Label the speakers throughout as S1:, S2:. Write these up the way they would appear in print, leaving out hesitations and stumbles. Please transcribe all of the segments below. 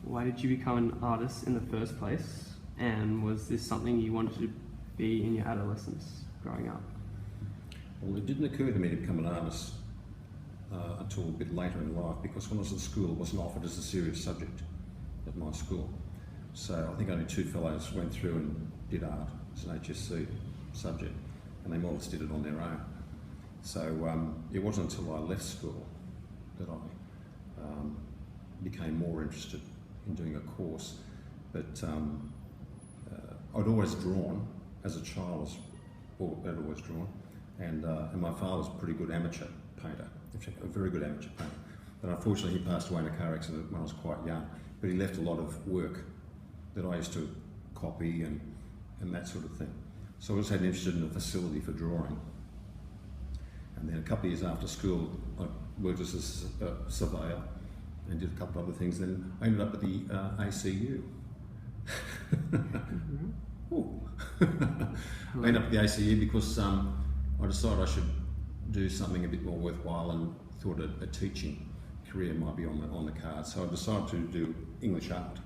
S1: why did you become an artist in the first place? And was this something you wanted to be in your adolescence growing up?
S2: Well, it didn't occur to me to become an artist until a bit later in life, because when I was at school it wasn't offered as a serious subject at my school. So I think only 2 fellows went through and did art as an HSC subject, and they more or less did it on their own. So it wasn't until I left school that I became more interested in doing a course. But I'd always drawn as a child, I'd always drawn, and my father was a pretty good amateur painter, a very good amateur painter. But unfortunately he passed away in a car accident when I was quite young, but he left a lot of work that I used to copy and that sort of thing. So I was had interested in a facility for drawing. And then a couple of years after school, I worked as a surveyor and did a couple of other things. Then I ended up at the ACU. I ended up at the ACU because I decided I should do something a bit more worthwhile, and thought a teaching career might be on the cards. So I decided to do English art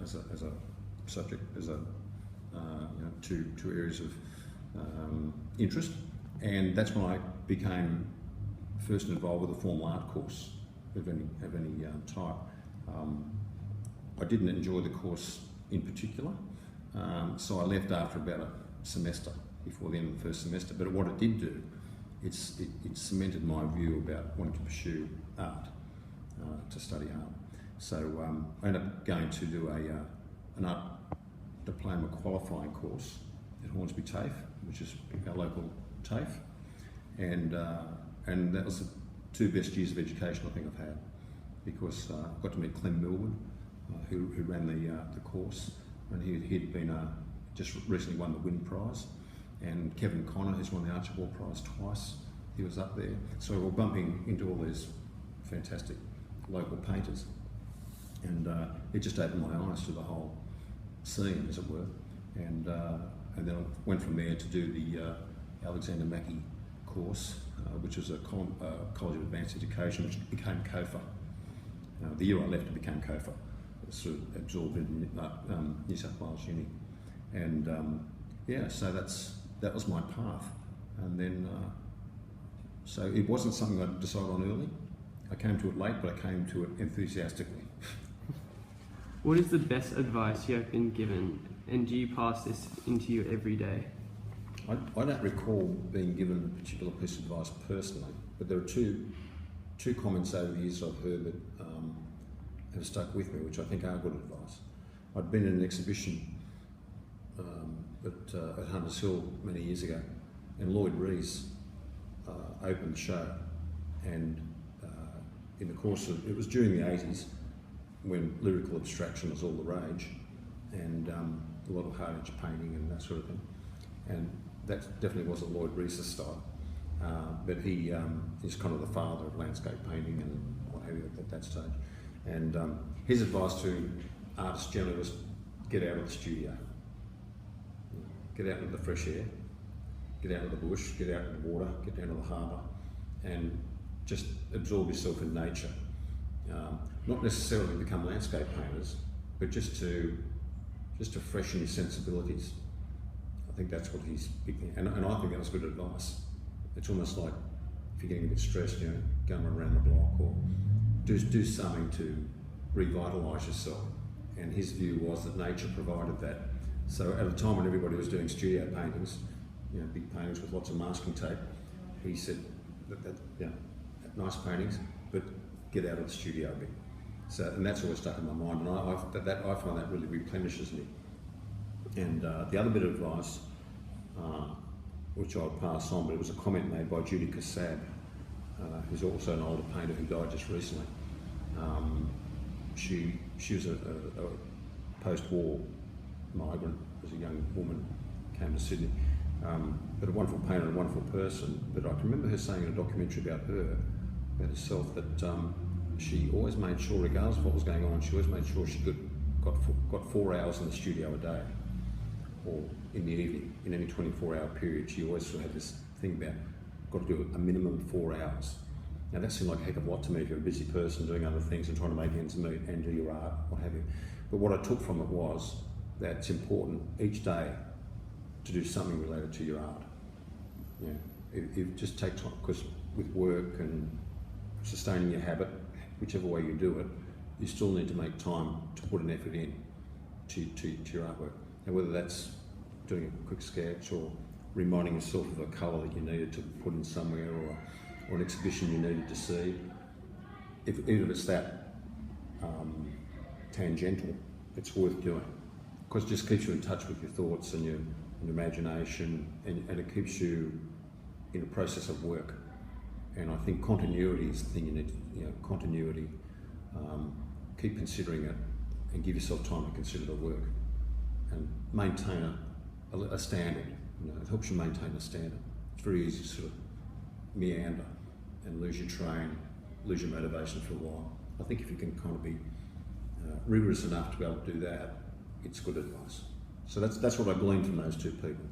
S2: as a subject, as a two areas of interest, and that's when I became first involved with a formal art course of any type. I didn't enjoy the course in particular, so I left after about a semester, before the end of the first semester. But what it did do, it cemented my view about wanting to pursue art, to study art. So I ended up going to do an art diploma qualifying course at Hornsby TAFE, which is our local TAFE, and that was the 2 best years of education I think I've had, because I got to meet Clem Millwood, who ran the course, and he'd been just recently won the Wynne Prize, and Kevin Connor, who's won the Archibald Prize twice, he was up there. So we were bumping into all these fantastic local painters, and it just opened my eyes to the whole scene, as it were, and then I went from there to do the Alexander Mackie course, which was a College of Advanced Education, which became COFA. The year I left, it became COFA. It was sort of absorbed in New South Wales Uni, and yeah, so that was my path. And then, so it wasn't something I decided on early. I came to it late, but I came to it enthusiastically.
S1: What is the best advice you have been given, and do you pass this into you every day?
S2: I don't recall being given a particular piece of advice personally, but there are two comments over the years I've heard that have stuck with me, which I think are good advice. I'd been in an exhibition at Hunters Hill many years ago, and Lloyd Rees opened the show, and in the course of, it was during the 80s, when lyrical abstraction was all the rage, and a lot of hard edge painting and that sort of thing, and that definitely wasn't Lloyd Rees' style, but he is kind of the father of landscape painting and what have you at that stage, and his advice to artists generally was get out of the studio, get out into the fresh air, get out of the bush, get out in the water, get down to the harbour, and just absorb yourself in nature. Not necessarily become landscape painters, but just to freshen your sensibilities. I think that's what he's picking, and I think that's good advice. It's almost like if you're getting a bit stressed, going around the block, or do something to revitalise yourself. And his view was that nature provided that. So at a time when everybody was doing studio paintings, big paintings with lots of masking tape, he said that nice paintings, but get out of the studio a bit. So, and that's always stuck in my mind, and I find that really replenishes me. And the other bit of advice, which I'll pass on, but it was a comment made by Judy Kassab, who's also an older painter who died just recently. She was a post-war migrant as a young woman, came to Sydney, but a wonderful painter and a wonderful person. But I can remember her saying in a documentary about herself, that she always made sure, regardless of what was going on, she always made sure she got 4 hours in the studio a day, or in the evening, in any 24-hour period. She always sort of had this thing about, got to do a minimum of 4 hours. Now that seemed like a heck of a lot to me if you're a busy person doing other things and trying to make ends meet and do your art, what have you. But what I took from it was that it's important each day to do something related to your art. Yeah, if just take time, because with work and sustaining your habit, whichever way you do it, you still need to make time to put an effort in to your artwork. And whether that's doing a quick sketch or reminding yourself of a colour that you needed to put in somewhere, or an exhibition you needed to see, even if it's that tangential, it's worth doing, because it just keeps you in touch with your thoughts and your imagination, and it keeps you in a process of work. And I think continuity is the thing you need. Continuity. Keep considering it, and give yourself time to consider the work, and maintain a standard. It helps you maintain a standard. It's very easy to sort of meander and lose your train, lose your motivation for a while. I think if you can kind of be rigorous enough to be able to do that, it's good advice. So that's what I gleaned from those two people.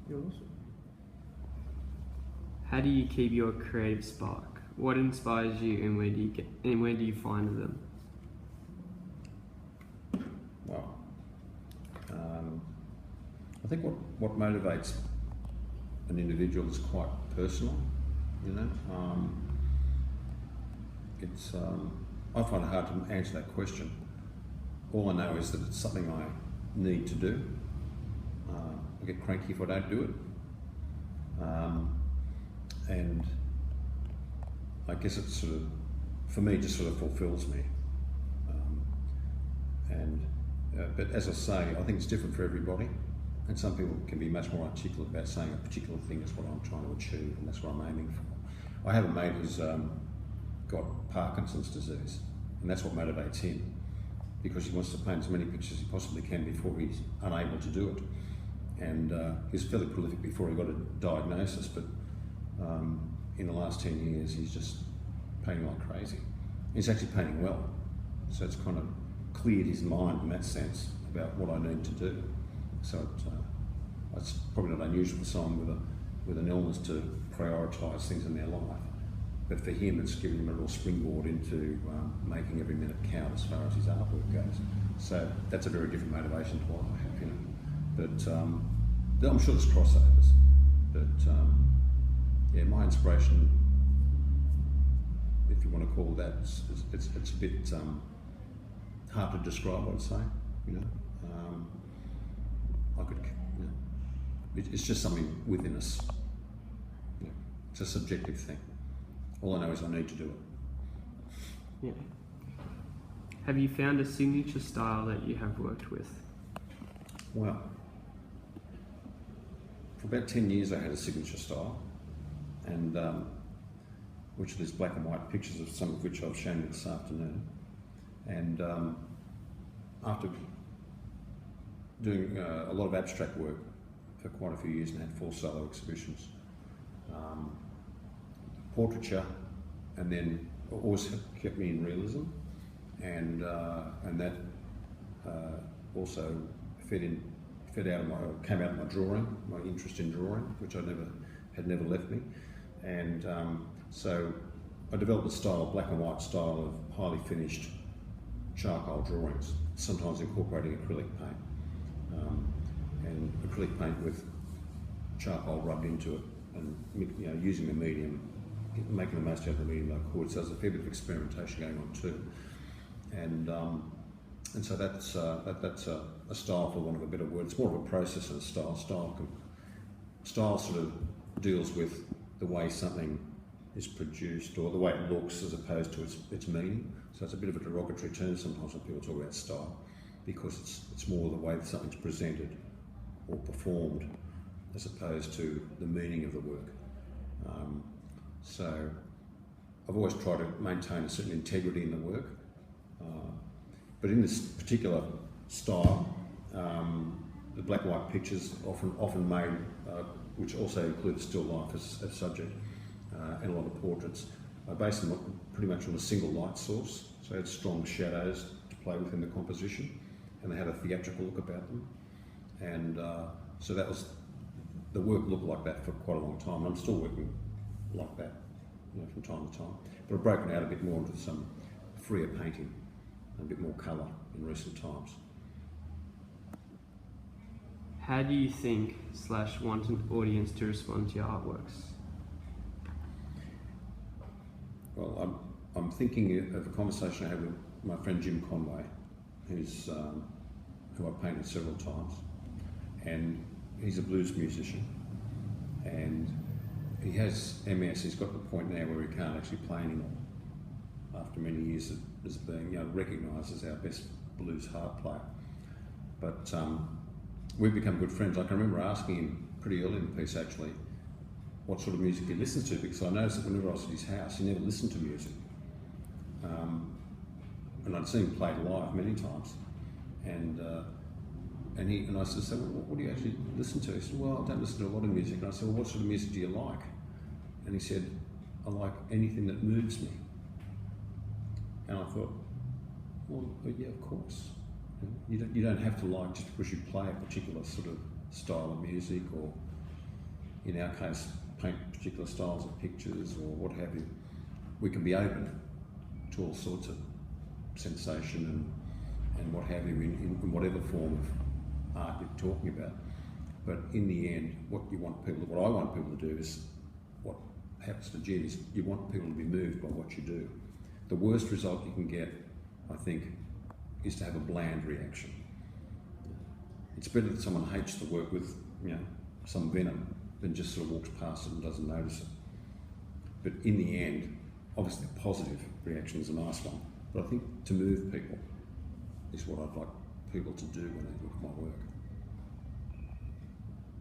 S1: You're awesome. How do you keep your creative spark? What inspires you, and where do you find them?
S2: Well, I think what motivates an individual is quite personal. It's I find it hard to answer that question. All I know is that it's something I need to do. I get cranky if I don't do it, and I guess it's sort of, for me, just sort of fulfills me. But as I say, I think it's different for everybody, and some people can be much more articulate about saying a particular thing is what I'm trying to achieve, and that's what I'm aiming for. I have a mate who's got Parkinson's disease, and that's what motivates him, because he wants to paint as many pictures as he possibly can before he's unable to do it. And he was fairly prolific before he got a diagnosis, but in the last 10 years he's just painting like crazy. He's actually painting well, so it's kind of cleared his mind in that sense about what I need to do. So it's probably not unusual for someone with an illness to prioritise things in their life, but for him it's given him a real springboard into making every minute count as far as his artwork goes. So that's a very different motivation to what I have, But I'm sure there's crossovers. But yeah, my inspiration, if you want to call it that, it's a bit hard to describe, I'd say. It's just something within us. It's a subjective thing. All I know is I need to do it.
S1: Yeah. Have you found a signature style that you have worked with?
S2: Well, for about 10 years I had a signature style, and which there's black and white pictures of, some of which I've shown you this afternoon. And after doing a lot of abstract work for quite a few years, and had 4 solo exhibitions, portraiture, and then always kept me in realism, and that also came out of my drawing, my interest in drawing, which had never left me, and so I developed a style, a black and white style of highly finished charcoal drawings, sometimes incorporating acrylic paint, and acrylic paint with charcoal rubbed into it, and using the medium, making the most out of the medium I could. So there's a fair bit of experimentation going on too, and so that's a style, for want of a better word. It's more of a process than a style. Style sort of deals with the way something is produced, or the way it looks, as opposed to its meaning. So it's a bit of a derogatory term sometimes when people talk about style, because it's more the way that something's presented or performed, as opposed to the meaning of the work. So I've always tried to maintain a certain integrity in the work, but in this particular style, the black and white pictures often made, which also include the still life as subject, and a lot of portraits, are based pretty much on a single light source. So it had strong shadows to play with in the composition, and they had a theatrical look about them, and so that was, the work looked like that for quite a long time. I'm still working like that from time to time. But I've broken out a bit more into some freer painting, and a bit more colour in recent times.
S1: How do you think / want an audience to respond to your artworks?
S2: Well, I'm thinking of a conversation I had with my friend Jim Conway, who I've painted several times, and he's a blues musician, and he has MS. He's got the point now where he can't actually play anymore after many years as being recognised as our best blues harp player. But we've become good friends. I can remember asking him pretty early in the piece actually what sort of music he listens to, because I noticed that whenever I was at his house he never listened to music, and I'd seen him play live many times, and I said, well, what do you actually listen to? He said, well, I don't listen to a lot of music. And I said, well, what sort of music do you like? And he said, I like anything that moves me. And I thought, well, yeah, of course. You don't have to like just because you play a particular sort of style of music, or in our case, paint particular styles of pictures or what have you. We can be open to all sorts of sensation and what have you in whatever form of art you're talking about. But in the end, what I want people to do is, what happens to Jed is you want people to be moved by what you do. The worst result you can get, I think, is to have a bland reaction. It's better that someone hates the work with some venom than just sort of walks past it and doesn't notice it. But in the end, obviously a positive reaction is a nice one, but I think to move people is what I'd like people to do when they look at my work.